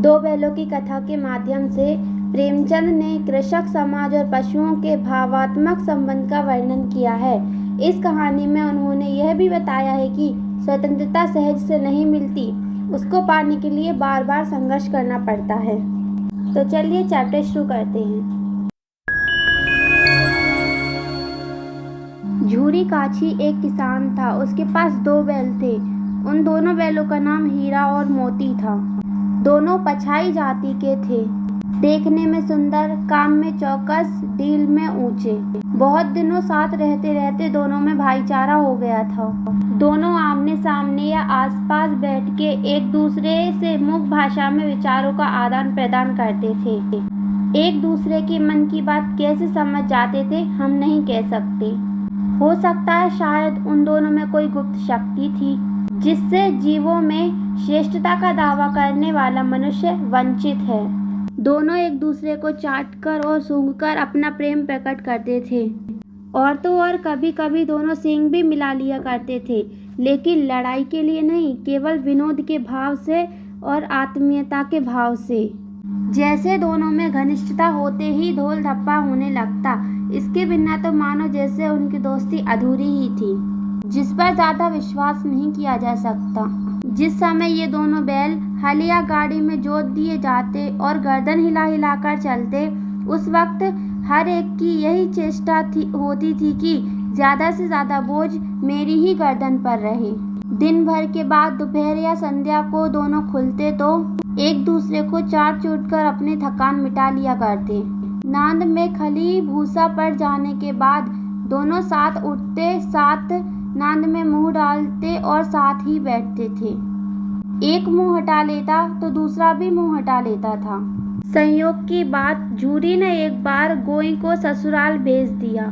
दो बैलों की कथा के माध्यम से प्रेमचंद ने कृषक समाज और पशुओं के भावात्मक संबंध का वर्णन किया है। इस कहानी में उन्होंने यह भी बताया है कि स्वतंत्रता सहज से नहीं मिलती, उसको पाने के लिए बार बार संघर्ष करना पड़ता है। तो चलिए चैप्टर शुरू करते हैं। झूरी काछी एक किसान था। उसके पास दो बैल थे। उन दोनों बैलों का नाम हीरा और मोती था। दोनों पछाई जाति के थे, देखने में सुंदर, काम में चौकस, डील में ऊंचे। बहुत दिनों साथ रहते रहते दोनों में भाईचारा हो गया था। दोनों आमने सामने या आसपास बैठ के एक दूसरे से मुख भाषा में विचारों का आदान प्रदान करते थे। एक दूसरे के मन की बात कैसे समझ जाते थे हम नहीं कह सकते। हो सकता है शायद उन दोनों में कोई गुप्त शक्ति थी जिससे जीवों में श्रेष्ठता का दावा करने वाला मनुष्य वंचित है। दोनों एक दूसरे को चाटकर और सूंघकर अपना प्रेम प्रकट करते थे। और तो और कभी कभी दोनों सींग भी मिला लिया करते थे, लेकिन लड़ाई के लिए नहीं, केवल विनोद के भाव से और आत्मीयता के भाव से। जैसे दोनों में घनिष्ठता होते ही धोल धप्पा होने लगता। इसके बिना तो मानो जैसे उनकी दोस्ती अधूरी ही थी, जिस पर ज्यादा विश्वास नहीं किया जा सकता। जिस समय ये दोनों बैल हल या गाड़ी में जोत दिए जाते और गर्दन हिला हिलाकर चलते, उस वक्त हर एक की यही चेष्टा होती थी कि ज्यादा से ज्यादा बोझ मेरी ही गर्दन पर रहे। दिन भर के बाद दोपहर या संध्या को दोनों खुलते तो एक दूसरे को चाट चूट कर अपनी थकान मिटा लिया करते। नांद में खली भूसा पड़ जाने के बाद दोनों साथ उठते, साथ नांद में मुंह डालते और साथ ही बैठते थे। एक मुंह हटा लेता तो दूसरा भी मुंह हटा लेता था। संयोग की बात, झूरी ने एक बार गोई को ससुराल भेज दिया।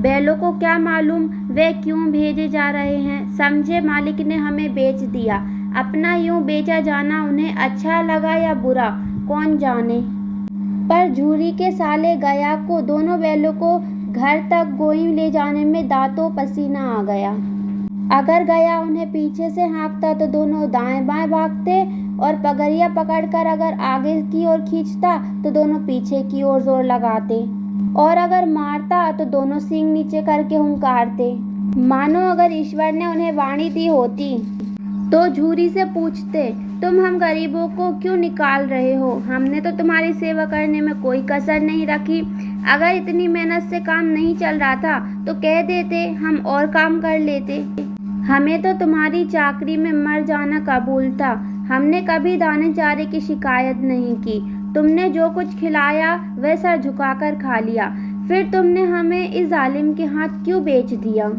बैलों को क्या मालूम वे क्यों भेजे जा रहे हैं। समझे मालिक ने हमें बेच दिया। अपना यूं बेचा जाना उन्हें अच्छा लगा या बुरा, कौन जाने। पर झूरी के साले गया को दोनों बैलों को घर तक गोई ले जाने में दांतों पसीना आ गया। अगर गया उन्हें पीछे से हाँकता तो दोनों दाएं बाएं भागते, और पगड़िया पकड़कर अगर आगे की ओर खींचता तो दोनों पीछे की ओर जोर लगाते, और अगर मारता तो दोनों सींग नीचे करके हुंकारते, मानो अगर ईश्वर ने उन्हें वाणी दी होती। तो झूरी से पूछते, तुम हम गरीबों को क्यों निकाल रहे हो? हमने तो तुम्हारी सेवा करने में कोई कसर नहीं रखी। अगर इतनी मेहनत से काम नहीं चल रहा था तो कह देते, हम और काम कर लेते। हमें तो तुम्हारी चाकरी में मर जाना कबूल था। हमने कभी दाने चारे की शिकायत नहीं की। तुमने जो कुछ खिलाया वह सर झुकाकर खा लिया। फिर तुमने हमें इस जालिम के हाथ क्यों बेच दिया?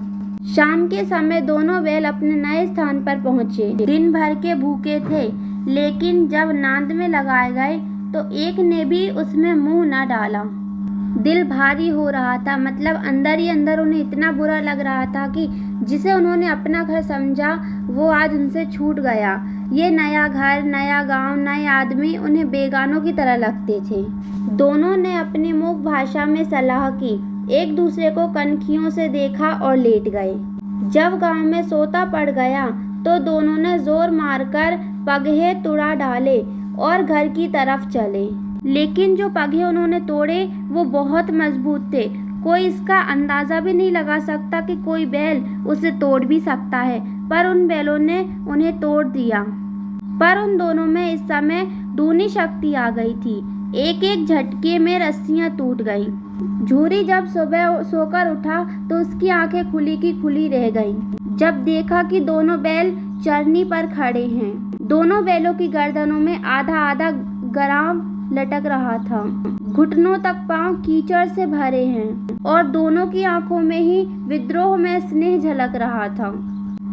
शाम के समय दोनों बैल अपने नए स्थान पर पहुंचे। दिन भर के भूखे थे, लेकिन जब नांद में लगाए गए तो एक ने भी उसमें मुंह न डाला। दिल भारी हो रहा था, मतलब अंदर ही अंदर उन्हें इतना बुरा लग रहा था कि जिसे उन्होंने अपना घर समझा वो आज उनसे छूट गया। ये नया घर, नया गांव, नए आदमी उन्हें बेगानों की तरह लगते थे। दोनों ने अपनी मुख भाषा में सलाह की, एक दूसरे को कनखियों से देखा और लेट गए। जब गांव में सोता पड़ गया तो दोनों ने जोर मारकर पगहे तुड़ा डाले और घर की तरफ चले। लेकिन जो पगहे उन्होंने तोड़े वो बहुत मजबूत थे। कोई इसका अंदाजा भी नहीं लगा सकता कि कोई बैल उसे तोड़ भी सकता है, पर उन बैलों ने उन्हें तोड़ दिया। पर उन दोनों में इस समय दूनी शक्ति आ गई थी। एक एक झटके में रस्सियां टूट गईं। झूरी जब सुबह सोकर उठा तो उसकी आंखें खुली की खुली रह गईं। जब देखा कि दोनों बैल चरनी पर खड़े हैं। दोनों बैलों की गर्दनों में आधा आधा गराम लटक रहा था। घुटनों तक पांव कीचड़ से भरे हैं और दोनों की आंखों में ही विद्रोह में स्नेह झलक रहा था।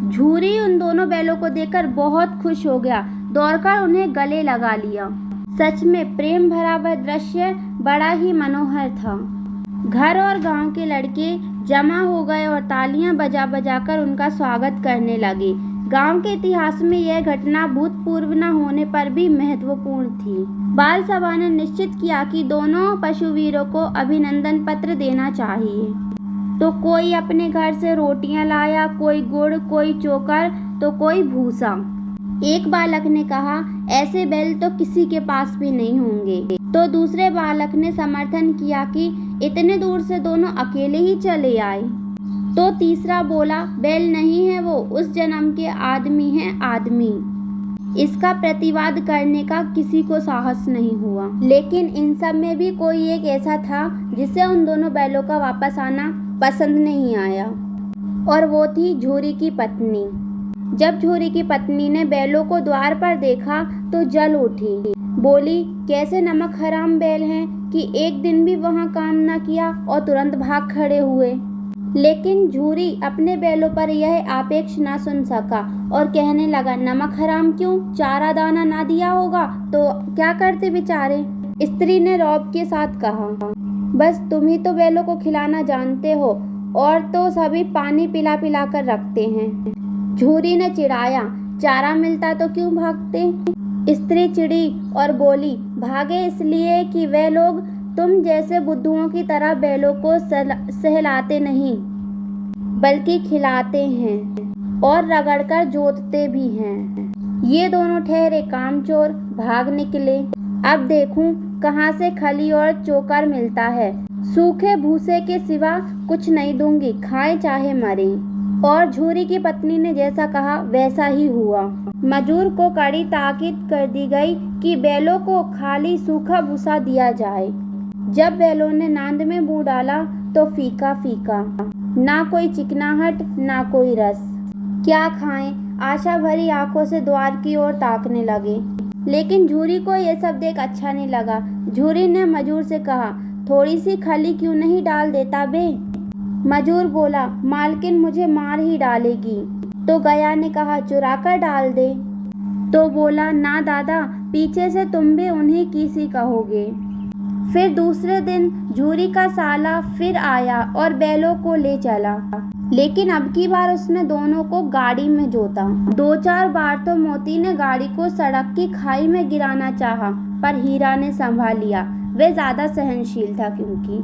झूरी उन दोनों बैलों को देखकर बहुत खुश हो गया, दौड़कर उन्हें गले लगा लिया। सच में प्रेम भरा वह दृश्य बड़ा ही मनोहर था। घर और गांव के लड़के जमा हो गए और तालियां बजा बजाकर उनका स्वागत करने लगे। गांव के इतिहास में यह घटना भूतपूर्व न होने पर भी महत्वपूर्ण थी। बाल सभा ने निश्चित किया कि दोनों पशुवीरों को अभिनंदन पत्र देना चाहिए। तो कोई अपने घर से रोटियां लाया, कोई गुड़, कोई चोकर तो कोई भूसा। एक बालक ने कहा, ऐसे बैल तो किसी के पास भी नहीं होंगे। तो दूसरे बालक ने समर्थन किया कि इतने दूर से दोनों अकेले ही चले आए। तो तीसरा बोला, बैल नहीं है वो, उस जन्म के आदमी हैं आदमी। इसका प्रतिवाद करने का किसी को साहस नहीं हुआ। लेकिन इन सब में भी कोई एक ऐसा था जिसे उन दोनों बैलों का वापस आना पसंद नहीं आया, और वो थी झूरी की पत्नी। जब झूरी की पत्नी ने बैलों को द्वार पर देखा तो जल उठी। बोली, कैसे नमक हराम बैल हैं कि एक दिन भी वहां काम न किया और तुरंत भाग खड़े हुए। लेकिन झूरी अपने बैलों पर यह आपेक्ष न सुन सका और कहने लगा, नमक हराम क्यों, चारा दाना ना दिया होगा तो क्या करते बेचारे। स्त्री ने रौब के साथ कहा, बस तुम ही तो बैलों को खिलाना जानते हो, और तो सभी पानी पिला पिला कर रखते हैं। झूरी ने चिढ़ाया, चारा मिलता तो क्यों भागते। स्त्री चिड़ी और बोली, भागे इसलिए कि वे लोग तुम जैसे बुद्धुओं की तरह बैलों को सहलाते नहीं, बल्कि खिलाते हैं और रगड़कर जोतते भी हैं। ये दोनों ठहरे कामचोर, भाग निकले। अब देखूं कहाँ से खली और चोकर मिलता है। सूखे भूसे के सिवा कुछ नहीं दूंगी, खाए चाहे मरे। और झूरी की पत्नी ने जैसा कहा वैसा ही हुआ। मजूर को कड़ी ताकीद कर दी गई कि बैलों को खाली सूखा भूसा दिया जाए। जब बैलों ने नांद में मुंह डाला तो फीका फीका, ना कोई चिकनाहट ना कोई रस। क्या खाएं, आशा भरी आंखों से द्वार की ओर ताकने लगे। लेकिन झूरी को यह सब देख अच्छा नहीं लगा। झूरी ने मजूर से कहा, थोड़ी सी खली क्यों नहीं डाल देता बे। मजूर बोला, मालकिन मुझे मार ही डालेगी। तो गया ने कहा, चुरा कर डाल दे। तो बोला, ना दादा, पीछे से तुम भी उन्हीं की सी कहोगे। फिर दूसरे दिन झूरी का साला फिर आया और बैलों को ले चला। लेकिन अब की बार उसने दोनों को गाड़ी में जोता। 2-4 बार तो मोती ने गाड़ी को सड़क की खाई में गिराना चाहा, पर हीरा ने संभाल लिया। वह ज्यादा सहनशील था। क्योंकि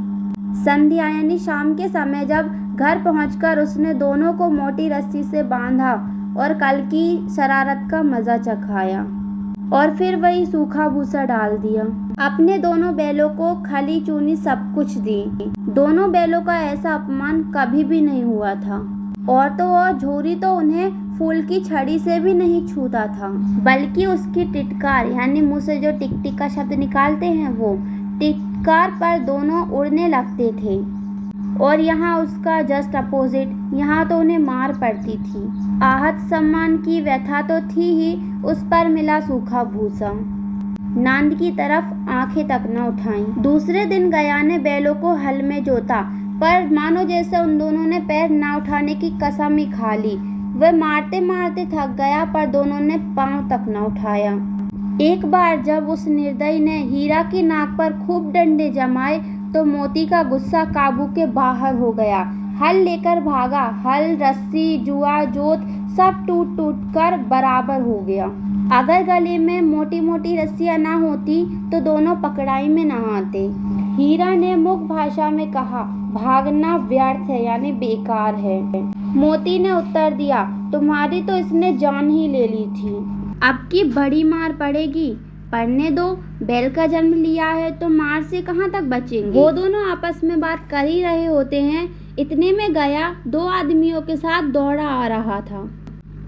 संध्या यानी शाम के समय जब घर पहुंचकर उसने दोनों को मोटी रस्सी से बांधा और कल की शरारत का मजा चखाया, और फिर वही सूखा भूसा डाल दिया। अपने दोनों बैलों को खली चूनी सब कुछ दी। दोनों बैलों का ऐसा अपमान कभी भी नहीं हुआ था। और तो और झूरी तो उन्हें फूल की छड़ी से भी नहीं छूता था, बल्कि उसकी टिटकार यानी मुंह से जो टिक टिक का शब्द निकालते हैं वो टिटकार पर दोनों उड़ने लगते थे। और यहाँ उसका जस्ट अपोजिट, यहाँ तो उन्हें मार पड़ती थी। आहत सम्मान की व्यथा तो थी ही, उस पर मिला सूखा भूसा। नांद की तरफ आंखें तक न उठाई। दूसरे दिन गया ने बैलों को हल में जोता, पर मानो जैसे उन दोनों ने पैर न उठाने की कसम ही खा ली। वह मारते मारते थक गया, पर दोनों ने पांव तक न उठाया। एक बार जब उस निर्दयी ने हीरा की नाक पर खूब डंडे जमाए तो मोती का गुस्सा काबू के बाहर हो गया। हल लेकर भागा। हल, रस्सी, जुआ, जोत सब टूट टूट कर बराबर हो गया। अगर गले में मोटी मोटी रस्सियां ना होती तो दोनों पकड़ाई में न आते। हीरा ने मुख भाषा में कहा, भागना व्यर्थ है यानी बेकार है। मोती ने उत्तर दिया, तुम्हारी तो इसने जान ही ले ली थी, अब की बड़ी मार पड़ेगी। पढ़ने दो, बैल का जन्म लिया है तो मार से कहाँ तक बचेंगे। वो दोनों आपस में बात कर ही रहे होते हैं, इतने में गया 2 आदमियों के साथ दौड़ा आ रहा था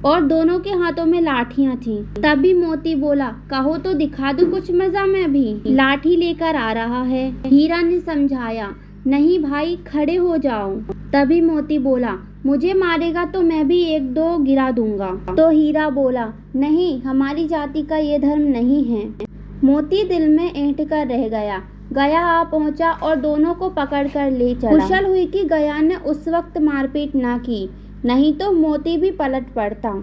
और दोनों के हाथों में लाठियां थीं। तभी मोती बोला, कहो तो दिखा दूं कुछ मजा मैं भी। लाठी लेकर आ रहा है। हीरा ने समझाया, नहीं भाई, खड़े हो जाओ। तभी मोती बोला, मुझे मारेगा तो मैं भी 1-2 गिरा दूंगा। तो हीरा बोला, नहीं, हमारी जाति का ये धर्म नहीं है। मोती दिल में ऐंठ कर रह गया। गया आ पहुंचा और दोनों को पकड़ कर ले चला। कुशल हुई कि गया ने उस वक्त मारपीट ना की, नहीं तो मोती भी पलट पड़ता।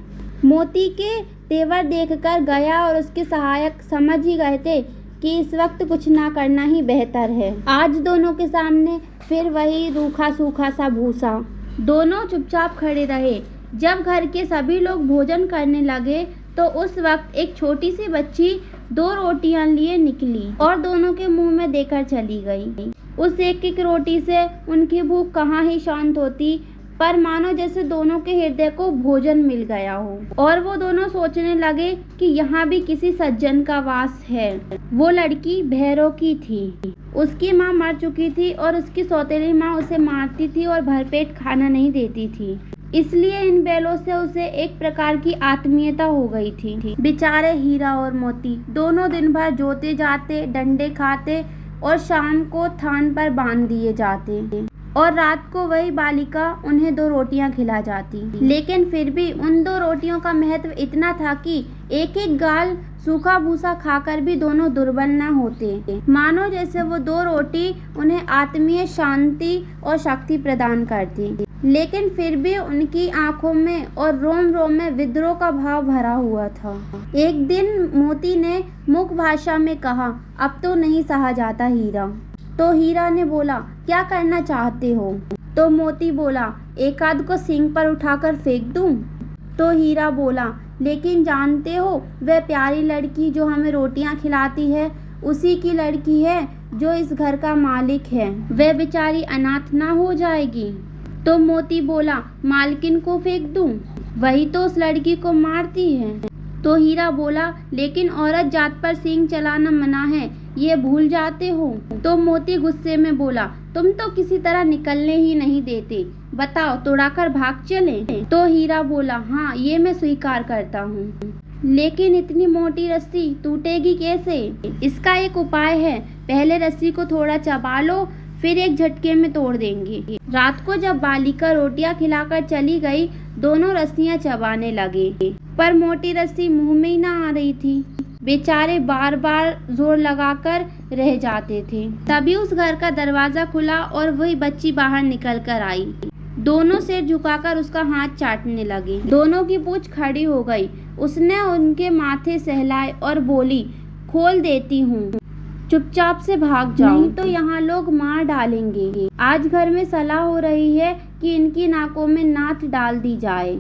मोती के तेवर देखकर गया और उसके सहायक समझ ही गए थे कि इस वक्त कुछ ना करना ही बेहतर है। आज दोनों के सामने फिर वही रूखा सूखा सा भूसा। दोनों चुपचाप खड़े रहे। जब घर के सभी लोग भोजन करने लगे तो उस वक्त एक छोटी सी बच्ची 2 रोटियां लिए निकली और दोनों के मुंह में देकर चली गई। उस एक रोटी से उनकी भूख कहाँ ही शांत होती। पर मानो जैसे दोनों के हृदय को भोजन मिल गया हो और वो दोनों सोचने लगे कि यहाँ भी किसी सज्जन का वास है। वो लड़की भैरव की थी। उसकी माँ मर चुकी थी और उसकी सौतेली माँ उसे मारती थी और भरपेट खाना नहीं देती थी, इसलिए इन बैलों से उसे एक प्रकार की आत्मीयता हो गई थी। बेचारे हीरा और मोती दोनों दिन भर जोते जाते, डंडे खाते और शाम को थान पर बांध दिए जाते और रात को वही बालिका उन्हें 2 रोटियां खिला जाती। लेकिन फिर भी उन 2 रोटियों का महत्व इतना था कि एक एक गाल सूखा भूसा खाकर भी दोनों दुर्बल न होते, मानो जैसे वो 2 रोटी उन्हें आत्मीय शांति और शक्ति प्रदान करती। लेकिन फिर भी उनकी आंखों में और रोम रोम में विद्रोह का भाव भरा हुआ था। एक दिन मोती ने मुख भाषा में कहा, अब तो नहीं सहा जाता हीरा। तो हीरा ने बोला, क्या करना चाहते हो? तो मोती बोला, एक आध को सींग पर उठाकर फेंक दूं? तो हीरा बोला, लेकिन जानते हो वह प्यारी लड़की जो हमें रोटियां खिलाती है उसी की लड़की है जो इस घर का मालिक है, वह बेचारी अनाथ ना हो जाएगी। तो मोती बोला, मालकिन को फेंक दूं? वही तो उस लड़की को मारती है। तो हीरा बोला, लेकिन औरत जात पर सींग चलाना मना है, ये भूल जाते हो। तो मोती गुस्से में बोला, तुम तो किसी तरह निकलने ही नहीं देते, बताओ तोड़ाकर भाग चले? तो हीरा बोला, हाँ ये मैं स्वीकार करता हूँ, लेकिन इतनी मोटी रस्सी टूटेगी कैसे? इसका एक उपाय है, पहले रस्सी को थोड़ा चबा लो, फिर एक झटके में तोड़ देंगे। रात को जब बालिका रोटियां खिलाकर चली गई, दोनों रस्सियां चबाने लगे, पर मोटी रस्सी मुंह में ही ना आ रही थी। बेचारे बार बार जोर लगाकर रह जाते थे। तभी उस घर का दरवाजा खुला और वही बच्ची बाहर निकल कर आई। दोनों सिर झुकाकर उसका हाथ चाटने लगे। दोनों की पूंछ खड़ी हो गई। उसने उनके माथे सहलाए और बोली, खोल देती हूँ, चुपचाप से भाग जाओ, नहीं तो यहाँ लोग मार डालेंगे। आज घर में सलाह हो रही है कि इनकी नाकों में नाथ डाल दी जाए।